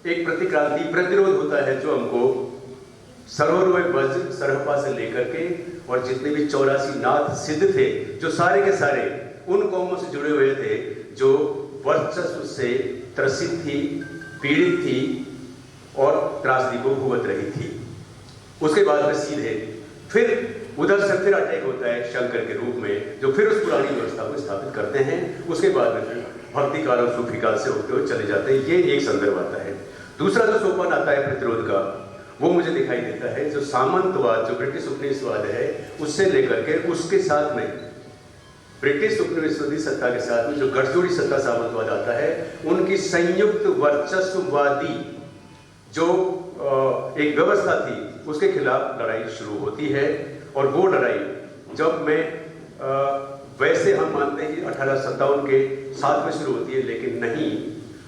एक प्रतिक्रांति प्रतिरोध होता है जो हमको सरोवर वज्र सरहपा से लेकर के और जितने भी 84 नाथ सिद्ध थे, जो सारे के सारे उन कौमों से जुड़े हुए थे जो वर्चस्व से त्रसित थी, पीड़ित थी और त्रासदी को भुगत रही थी। उसके बाद में सीधे फिर उधर से फिर अटैक होता है शंकर के रूप में, जो फिर उस पुरानी व्यवस्था को स्थापित करते हैं। उसके बाद में फिर भक्ति काल और सूफी काल से होते हुए चले जाते हैं। ये एक संदर्भ आता है। दूसरा जो सोपान आता है प्रतिरोध का, वो मुझे दिखाई देता है जो सामंतवाद, जो ब्रिटिश उपनिवेशवाद है, उससे लेकर के उसके साथ में ब्रिटिश उपनिवेशवादी सत्ता के साथ में जो गठजोड़ी सत्ता सामंतवाद आता है, उनकी संयुक्त वर्चस्ववादी जो एक व्यवस्था थी, उसके खिलाफ लड़ाई शुरू होती है। और वो लड़ाई जब वैसे हम मानते हैं कि 1857 के साथ में शुरू होती है, लेकिन नहीं,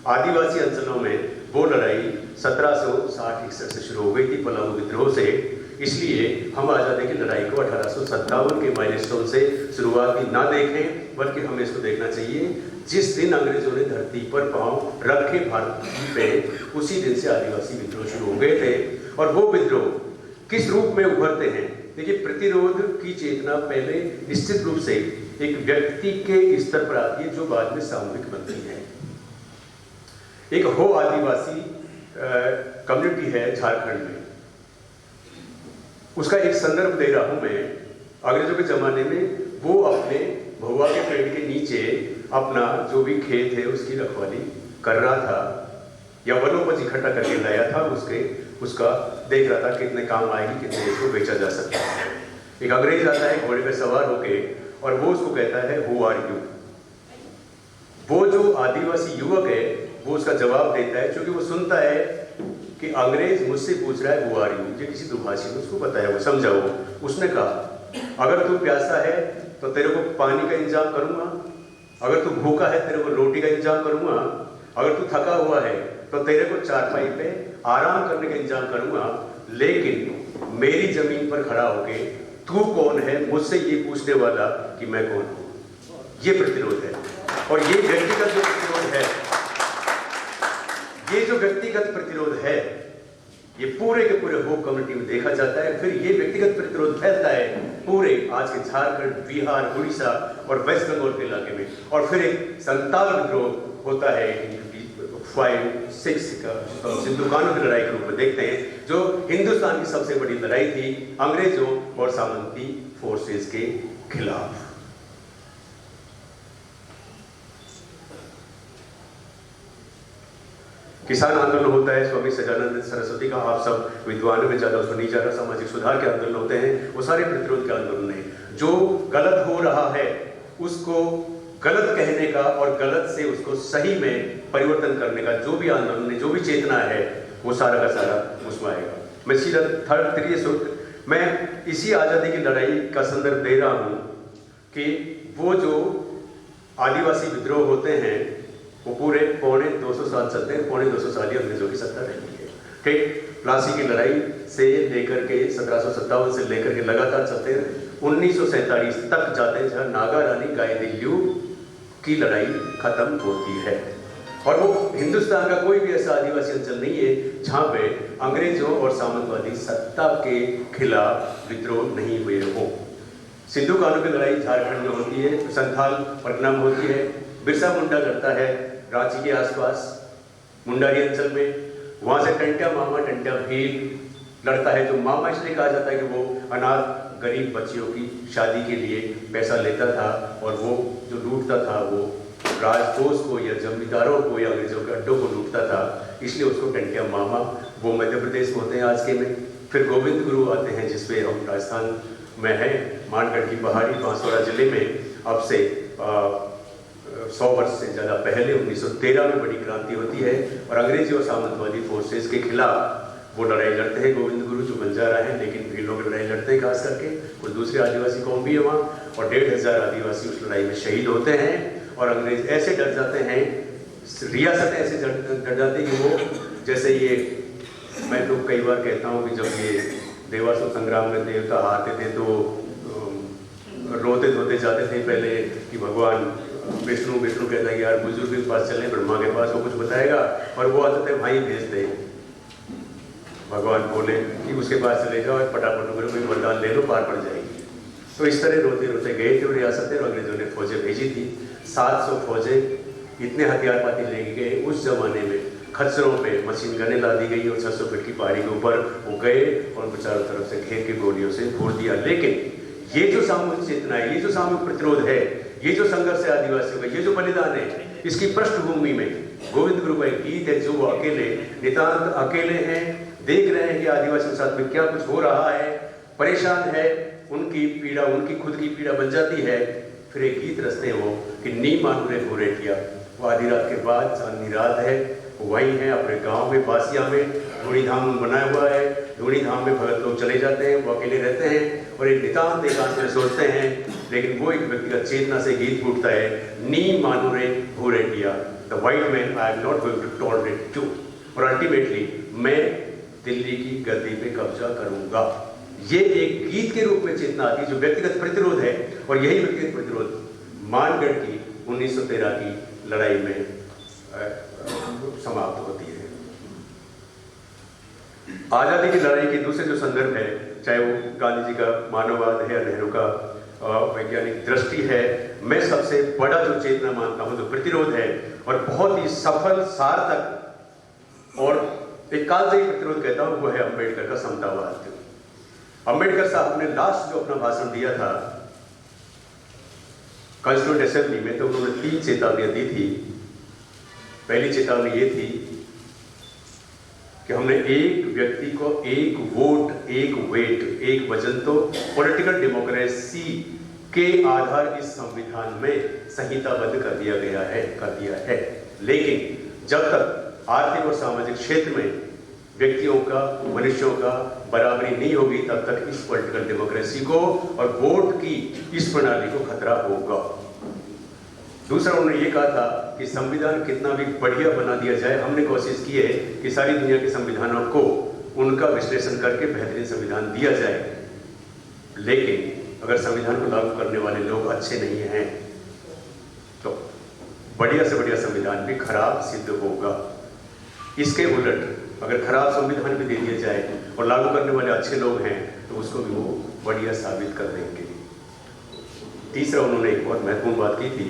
आदिवासी अंचलों में वो लड़ाई 1760-61 से शुरू हो गई थी पलामू विद्रोह से। इसलिए हम आज़ादी की लड़ाई को 1857 के माइलस्टोन से शुरुआती ना देखें, बल्कि हमें इसको देखना चाहिए जिस दिन अंग्रेजों ने धरती पर पांव रखे भारत पे, उसी दिन से आदिवासी विद्रोह शुरू हो गए थे। और वो विद्रोह किस रूप में उभरते हैं? देखिए, प्रतिरोध की चेतना पहले निश्चित रूप से एक व्यक्ति के स्तर पर आती है, जो बाद में सामूहिक बनती है। एक हो आदिवासी कम्युनिटी है झारखंड में, उसका एक संदर्भ दे रहा हूं मैं। अंग्रेजों के जमाने में वो अपने भुआ के पेड़ के नीचे अपना जो भी खेत है उसकी रखवाली कर रहा था, या वनोपज इकट्ठा करके लाया था, उसका देख रहा था कितने काम आएगी, कितने इसको बेचा जा सकता है। एक अंग्रेज आता है घोड़े पे सवार होके और वो उसको कहता है हु आर यू। वो जो आदिवासी युवक है वो उसका जवाब देता है, क्योंकि वो सुनता है कि अंग्रेज मुझसे पूछ रहा है हु आर यू। ये किसी दुभाषी ने उसको बताया, वो समझा। वो उसने कहा अगर तू प्यासा है तो तेरे को पानी का इंतजाम करूंगा, अगर तू भूखा है तेरे को रोटी का इंतजाम करूंगा, अगर तू थका हुआ है तो तेरे को चारपाई पे आराम करने का इंतजाम करूंगा, लेकिन मेरी जमीन पर खड़ा होके तू कौन है मुझसे ये पूछने वाला कि मैं कौन हूं। ये प्रतिरोध है। और ये व्यक्तिगत जो प्रतिरोध है, ये जो व्यक्तिगत प्रतिरोध है, ये पूरे के पूरे होप कम्युनिटी में देखा जाता है। फिर ये व्यक्तिगत प्रतिरोध फैलता है पूरे आज के झारखंड, बिहार, उड़ीसा और वेस्ट बंगाल के इलाके में। और फिर एक संताल विद्रोह होता है 5-6 का सिंधुकानों की लड़ाई के रूप में देखते हैं, जो हिंदुस्तान की सबसे बड़ी लड़ाई थी अंग्रेजों और सामंती फोर्सेस के खिलाफ। किसान आंदोलन होता है स्वामी सच्चिदानंद सरस्वती का, आप सब विद्वानों में ज्यादा उसको नहीं जा रहा। सामाजिक सुधार के आंदोलन होते हैं, वो सारे प्रतिरोध के आंदोलन हैं। जो गलत हो रहा है उसको गलत कहने का और गलत से उसको सही में परिवर्तन करने का जो भी आंदोलन है, जो भी चेतना है, वो सारा का सारा उसमें आएगा। मैं सीधा तृतीय सूत्र, मैं इसी आज़ादी की लड़ाई का संदर्भ दे रहा हूँ कि वो जो आदिवासी विद्रोह होते हैं वो पूरे पौने 200 साल चलते हैं। पौने 200 साल ही अंग्रेजों की सत्ता रही है। ठीक, प्लासी की लड़ाई से लेकर के 1757 से लेकर के लगातार चलते हैं, 1947 तक जाते हैं, जहाँ नागा रानी गायदिल्यू की लड़ाई खत्म होती है। और वो हिंदुस्तान का कोई भी ऐसा आदिवासी अंचल नहीं है जहाँ पे अंग्रेजों और सामंतवादी सत्ता के खिलाफ विद्रोह नहीं हुए हो। सिंधु कानू की लड़ाई झारखंड में होती है, संथाल पटना में होती है, बिरसा मुंडा लड़ता है रांची के आसपास मुंडारी अंचल में, वहाँ से टंट्या मामा टंट्या भील लड़ता है। जो मामा इसलिए कहा जाता है कि वो अनाथ गरीब बच्चियों की शादी के लिए पैसा लेता था, और वो जो लूटता था वो राजकोष को या जमींदारों को या अंग्रेजों के अड्डों को लूटता था, इसलिए उसको टंट्या मामा। वो मध्य प्रदेश में होते हैं आज के में। फिर गोविंद गुरु आते हैं जिसपे हम राजस्थान में हैं, मानगढ़ की पहाड़ी बांसवाड़ा जिले में। अब से 100 वर्ष से ज़्यादा पहले 1913 में बड़ी क्रांति होती है और अंग्रेजी और सामंतवादी फोर्सेस के खिलाफ वो लड़ाई लड़ते हैं। गोविंद गुरु जो बंजारा हैं, लेकिन भीलों की लड़ाई लड़ते हैं खास करके, कुछ दूसरे आदिवासी कौम भी है वहाँ, और 1500 आदिवासी उस लड़ाई में शहीद होते हैं। और अंग्रेज ऐसे डर जाते हैं, रियासतें ऐसे डर जाती हैं कि वो जैसे ये, मैं तो कई बार कहता हूँ कि जब ये देवासुर संग्राम में देवता हारते थे तो रोते धोते जाते थे पहले कि भगवान विष्णु कहता है कि यार बुजुर्ग के पास चलें, ब्रह्मा के पास, वो कुछ बताएगा, और वो आते थे भाई भेज दे। भगवान बोले कि उसके पास चले जाओ, फटाफट कोई वरदान ले लो, पार पड़ जाएगी। तो इस तरह रोते रोते गए थे रियासतें, और अंग्रेजों ने फौजें भेजी थी। 700 फौजें, इतने हथियार पाती लेके गए। उस जमाने में खच्चरों पे मशीन गनें ला दी गई और 600 फीट की पहाड़ी के ऊपर वो गए और उनको चारों तरफ से घेर के गोलियों से फोड़ दिया। लेकिन ये जो सामूहिक चेतना है, ये जो सामूहिक प्रतिरोध है, ये जो संघर्ष है आदिवासियों का, ये जो बलिदान है, इसकी पृष्ठभूमि में गोविंद गुरु का एक गीत है जो वो अकेले, नितांत अकेले हैं, देख रहे हैं कि आदिवासियों के साथ में क्या कुछ हो रहा है, परेशान है, उनकी पीड़ा उनकी खुद की पीड़ा बन जाती है। फिर एक गीत रचते हैं वो कि नी मानूरे घोरेटिया। वो आधी रात के बाद चांदनी रात है, वही है अपने गांव में, बासिया में धूणी धाम बनाया हुआ है। धूणी धाम में भगत लोग चले जाते हैं, वो अकेले रहते हैं और एक नितांत एकांत में सोचते हैं। लेकिन वो एक व्यक्तिगत चेतना से गीत फूटता है, नी मानूरे घोरेटिया, the white man I am not going to tolerate you. और अल्टीमेटली मैं दिल्ली की गद्दी पे कब्जा करूंगा। ये एक गीत के रूप में चेतना आती है जो व्यक्तिगत प्रतिरोध है, और यही व्यक्तिगत प्रतिरोध मानगढ़ की 1913 की लड़ाई में समाप्त होती है। आजादी की लड़ाई के दूसरे जो संदर्भ है, चाहे वो गांधी जी का मानववाद है या नेहरू का वैज्ञानिक दृष्टि है, मैं सबसे बड़ा जो चेतना मानता हूं जो प्रतिरोध है और बहुत ही सफल, सार्थक और एक कालजयी प्रतिरोध कहता हूं, वो है अम्बेडकर का समतावाद। अम्बेडकर साहब ने लास्ट जो अपना भाषण दिया था कॉन्स्टिट्यूएंट असेंबली में, तो उन्होंने 3 चेतावनियां दी थी। पहली चेतावनी ये थी कि हमने एक व्यक्ति को एक वोट, एक वेट, एक वजन तो पॉलिटिकल डेमोक्रेसी के आधार इस संविधान में संहिताबद्ध कर दिया है। लेकिन जब तक आर्थिक और सामाजिक क्षेत्र में व्यक्तियों का, मनुष्यों का बराबरी नहीं होगी, तब तक इस पॉलिटिकल डेमोक्रेसी को और वोट की इस प्रणाली को खतरा होगा। दूसरा उन्होंने ये कहा था कि संविधान कितना भी बढ़िया बना दिया जाए, हमने कोशिश की है कि सारी दुनिया के संविधानों को उनका विश्लेषण करके बेहतरीन संविधान दिया जाए, लेकिन अगर संविधान को लागू करने वाले लोग अच्छे नहीं हैं तो बढ़िया से बढ़िया संविधान भी खराब सिद्ध होगा। इसके उलट अगर खराब संविधान भी दे दिया जाए और लागू करने वाले अच्छे लोग हैं तो उसको भी वो बढ़िया साबित कर देंगे। तीसरा उन्होंने एक बहुत महत्वपूर्ण बात की थी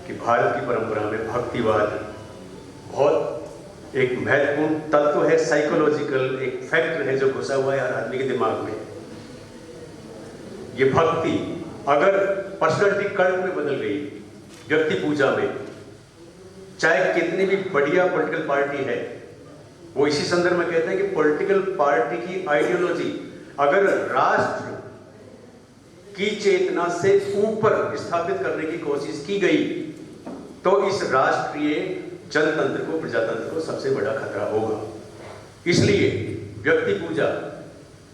कि भारत की परंपरा में भक्तिवाद बहुत एक महत्वपूर्ण तत्व है, साइकोलॉजिकल एक फैक्टर है जो घुसा हुआ है हर आदमी के दिमाग में। ये भक्ति अगर पर्सनैलिटी कल्ट में बदल गई, व्यक्ति पूजा में, चाहे कितनी भी बढ़िया पॉलिटिकल पार्टी है, वो इसी संदर्भ में कहते हैं कि पॉलिटिकल पार्टी की आइडियोलॉजी अगर राष्ट्र की चेतना से ऊपर स्थापित करने की कोशिश की गई तो इस राष्ट्रीय जनतंत्र को, प्रजातंत्र को सबसे बड़ा खतरा होगा। इसलिए व्यक्ति पूजा,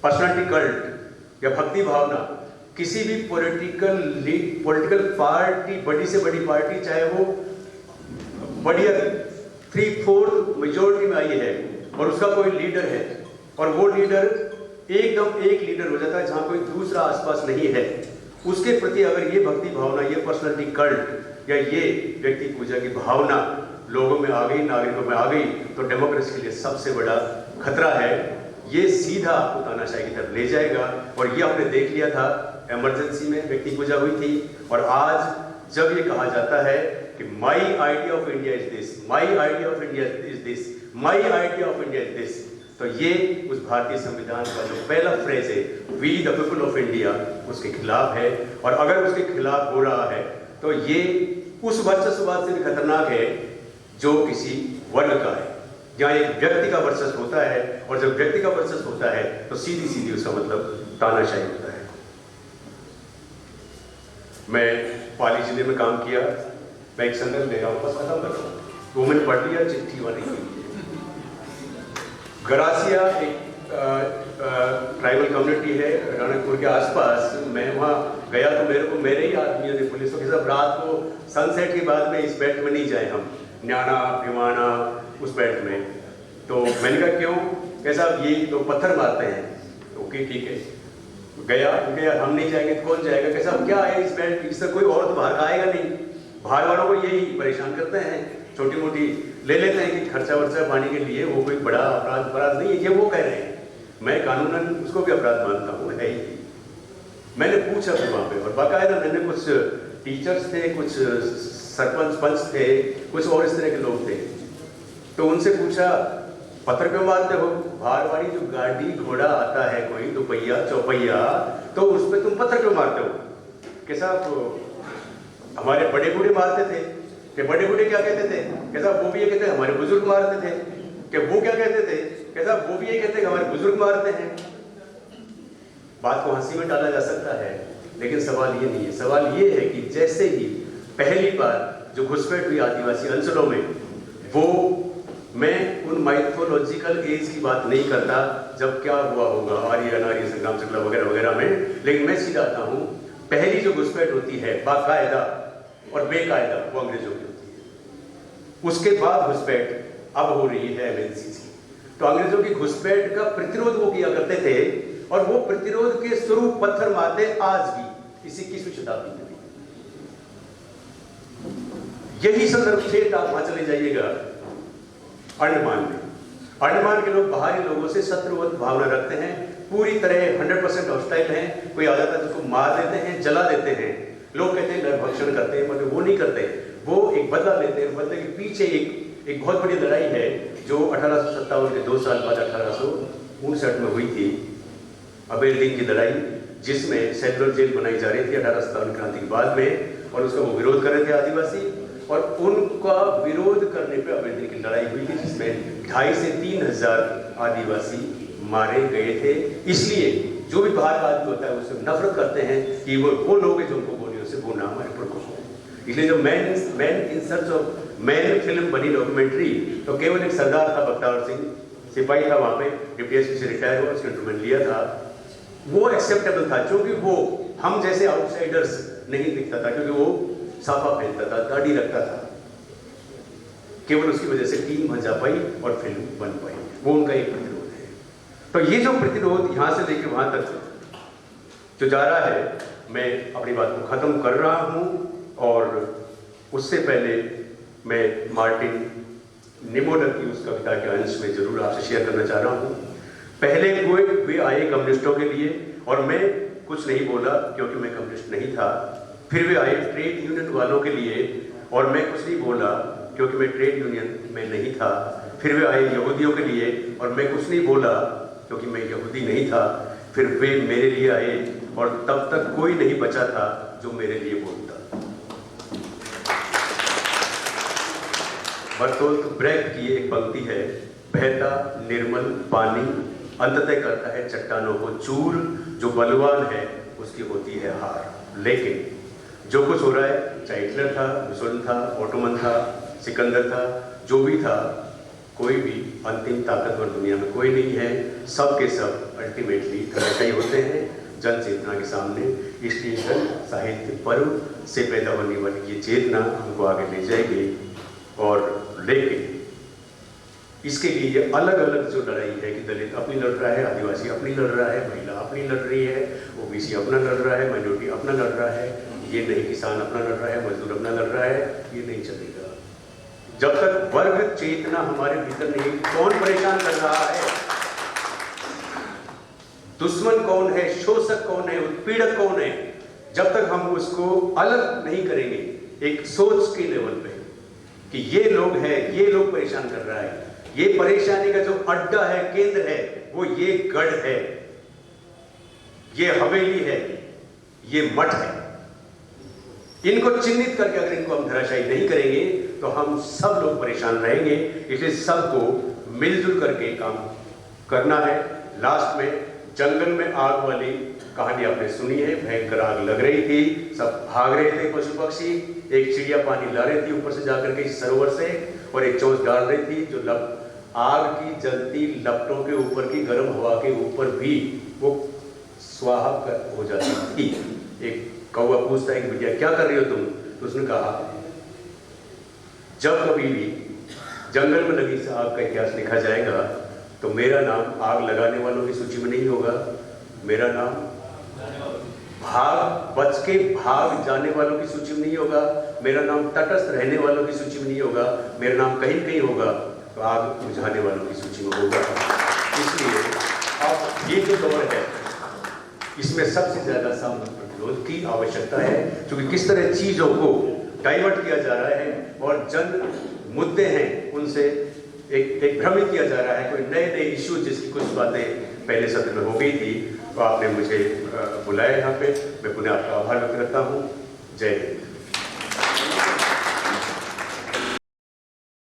पर्सनैलिटी कल्ट या भक्ति भावना किसी भी पॉलिटिकल पार्टी, बड़ी से बड़ी पार्टी, चाहे वो बढ़िया 3/4 मेजोरिटी में आई है और उसका कोई लीडर है और वो लीडर एकदम एक लीडर हो जाता है जहां कोई दूसरा आसपास नहीं है, उसके प्रति अगर ये भक्ति भावना, ये पर्सनैलिटी कल्ट या ये व्यक्ति पूजा की भावना लोगों में आ गई, नागरिकों में आ गई, तो डेमोक्रेसी के लिए सबसे बड़ा खतरा है। ये सीधा आपको तानाशाही की तरफ ले जाएगा और ये आपने देख लिया था, इमरजेंसी में व्यक्ति पूजा हुई थी और आज जब ये कहा जाता है कि my idea of India is this, my idea of India is this, my idea of India is this, तो ये उस भारतीय संविधान का जो पहला फ्रेज है, we the people of India, उसके खिलाफ है। और अगर उसके खिलाफ हो रहा है तो ये उस वर्चस्ववाद से भी खतरनाक है जो किसी वर्ग का है। जहाँ एक व्यक्ति का वर्चस्व होता है और जब व्यक्ति का वर्चस्व होता है तो सीधी सीधी उसका मतलब तानाशाही होता है। मैं पाली जिले में काम किया, मैं एक संदर्भ ले रहा हूँ, बस खत्म कर रहा हूँ, वो मैंने पढ़ लिया चिट्ठी वाली के लिए। गरासिया एक ट्राइबल कम्युनिटी है रणकपुर के आसपास। मैं वहाँ गया तो मेरे ही आदमियों ने, पुलिस के साथ, रात को सनसेट के बाद में इस बेल्ट में नहीं जाए हम, न्याना भिवाना उस बेल्ट में। तो मैंने कहा क्यों? कैसा ये लोग पत्थर मारते हैं। ओके ठीक है, गया हम नहीं जाएंगे तो कौन जाएगा? कैसा क्या है इस बेल्ट, इससे कोई और तो बाहर आएगा नहीं, बाहर वालों को यही परेशान करते हैं, छोटी मोटी ले लेते हैं कि खर्चा वर्चा पानी के लिए, वो कोई बड़ा अपराध नहीं है, ये वो कह रहे हैं। मैं कानूनन उसको भी अपराध मानता हूँ, है ही। मैंने पूछा फिर वहाँ पे, और बाकायदा मैंने कुछ टीचर्स थे, कुछ सरपंच पंच थे, कुछ और इस तरह के लोग थे, तो उनसे पूछा पत्थर क्यों मारते हो? बाहर वाली जो गाड़ी घोड़ा आता है कोई दोपहिया चौपहिया, तो उस पर तुम पत्थर क्यों मारते हो? कि साहब हमारे बड़े बूढ़े मारते थे। कि बड़े बूढ़े क्या कहते थे? कि साहब वो भी ये कहते हैं हमारे बुजुर्ग मारते थे। कि वो क्या कहते थे? कि साहब वो भी ये कहते हैं हमारे बुजुर्ग मारते हैं। बात को हंसी में डाला जा सकता है, लेकिन सवाल ये नहीं है। सवाल ये है कि जैसे ही पहली बार जो घुसपैठ हुई आदिवासी अंचलों में, वो मैं उन माइथोलॉजिकल एज की बात नहीं करता जब क्या हुआ होगा आर्य अनार्य संग्राम श्रृंखला वगैरह वगैरह में, लेकिन मैं सीधा आता हूँ पहली जो घुसपैठ होती है बाकायदा और बेकायदा, वो अंग्रेजों की होती है। उसके बाद घुसपैठ अब हो रही है एमएनसी की। तो अंग्रेजों की घुसपैठ का प्रतिरोध वो किया करते थे, और वो प्रतिरोध के स्वरूप पत्थर मारते आज भी इस 21वीं शताब्दी में भी। यही संदर्भ थे। आप वहां चले जाइएगा अंडमान में, अंडमान के लोग बाहरी लोगों से शत्रुवत भावना रखते हैं, पूरी तरह 100% हॉस्टाइल हैं। कोई आ जाता है तो मार देते हैं, जला देते हैं। लोग कहते हैं नरभक्षण करते हैं, मगर वो नहीं करते, वो एक बदला लेते हैं। बदले के पीछे एक बहुत बड़ी लड़ाई है जो 1857 के 2 साल बाद 1859 में हुई थी, अबेरदीन की लड़ाई, जिसमें सेंट्रल जेल बनाई जा रही थी 1857 क्रांति के बाद में, और उसका वो विरोध कर रहे थे आदिवासी, और उनका विरोध करने पे अबेरदीन की लड़ाई हुई थी, जिसमें 2,500 से 3,000 आदिवासी मारे गए थे। इसलिए जो भी बाहर का आदमी होता है उससे नफरत करते हैं कि वो लोग हैं जो उनको गोलियों से बोना हमारे पर खुश हो। इसलिए जो man in search of man film बनी डॉक्यूमेंट्री, तो केवल एक सरदार था बख्तियार सिंह, सिपाही था वहाँ पे, डिप्टी से रिटायर हुआ, उसने इंस्ट्रूमेंट लिया था, वो एक्सेप्टेबल था, क्योंकि वो हम जैसे आउटसाइडर्स नहीं दिखता था, क्योंकि वो साफा पहनता था, दाढ़ी रखता था। केवल उसकी वजह से टीम बन जा पाई और फिल्म बन पाई। वो उनका एक प्रतिरोध है। तो ये जो प्रतिरोध यहाँ से लेकर वहां तक जो जा रहा है, मैं अपनी बात को खत्म कर रहा हूँ, और उससे पहले मैं मार्टिन निमोलर की उस कविता के अंश में जरूर आपसे शेयर करना चाह रहा हूँ। पहले कोई वे आए कम्युनिस्टों के लिए, और मैं कुछ नहीं बोला क्योंकि मैं कम्युनिस्ट नहीं था। फिर वे आए ट्रेड यूनियन वालों के लिए, और मैं कुछ नहीं बोला क्योंकि मैं ट्रेड यूनियन में नहीं था। फिर वे आए यहूदियों के लिए, और मैं कुछ नहीं बोला क्योंकि मैं यहूदी नहीं था। फिर वे मेरे लिए आए, और तब तक कोई नहीं बचा था जो मेरे लिए बोलता। बर्तोल्ट ब्रेख्ट की एक पंक्ति है, बहता निर्मल पानी अंततः करता है चट्टानों को चूर, जो बलवान है उसकी होती है हार। लेकिन जो कुछ हो रहा है, चाहे हिटलर था, मुसोलिनी था, ओटोमन था, सिकंदर था, जो भी था, कोई भी अंतिम ताकतवर दुनिया में कोई नहीं है। सब के सब अल्टीमेटली धराशायी होते हैं जन चेतना के सामने। इसलिए जन साहित्य पर्व से पैदा होने वाली ये चेतना हमको आगे ले जाएगी। और लेकिन इसके लिए ये अलग अलग जो लड़ाई है कि दलित अपनी लड़ रहा है, आदिवासी अपनी लड़ रहा है, महिला अपनी लड़ रही है, ओबीसी अपना लड़ रहा है, माइनॉरिटी अपना लड़ रहा है, ये नहीं किसान अपना लड़ रहा है, मजदूर अपना लड़ रहा है, ये नहीं चलेगा जब तक वर्ग चेतना हमारे भीतर नहीं। कौन परेशान कर रहा है, दुश्मन कौन है, शोषक कौन है, उत्पीड़क कौन है, जब तक हम उसको अलग नहीं करेंगे एक सोच के लेवल पे कि ये लोग हैं, ये लोग परेशान कर रहा है, ये परेशानी का जो अड्डा है, केंद्र है, वो ये गढ़ है, ये हवेली है, ये मठ है। इनको चिन्हित करके अगर इनको हम धराशायी नहीं करेंगे तो हम सब लोग परेशान रहेंगे। इसलिए सबको मिलजुल करके काम करना है। लास्ट में जंगल में आग वाली कहानी आपने सुनी है, भयंकर आग लग रही थी, सब भाग रहे थे पशु पक्षी, एक चिड़िया पानी ला रही थी ऊपर से जाकर के इस सरोवर से, और एक चोंच डाल रही थी जो आग की जलती लपटों के ऊपर की गर्म हवा के ऊपर भी वो स्वाहा हो जाती थी। एक कौवा पूछता है कि बिटिया क्या कर रही हो तुम, तो उसने कहा जब कभी भी जंगल में लगी आग का इतिहास लिखा जाएगा तो मेरा नाम आग लगाने वालों की सूची में नहीं होगा, मेरा नाम बच के भाग जाने वालों की सूची में नहीं होगा, मेरा नाम तटस्थ रहने वालों की सूची में नहीं होगा, मेरा नाम कहीं कहीं होगा तो आग बुझाने वालों की सूची में होगा। इसलिए अब ये जो दौर है इसमें सबसे ज्यादा सामूहिक प्रतिरोध की आवश्यकता है, क्योंकि किस तरह चीजों को डाइवर्ट किया जा रहा है और जन मुद्दे हैं उनसे एक भ्रमित किया जा रहा है। कोई नए नए इश्यू जिसकी कुछ बातें पहले सत्र में हो गई थी, तो आपने मुझे बुलाया यहाँ पे, मैं पुनः आपका आभार व्यक्त करता हूँ। जय हिंद।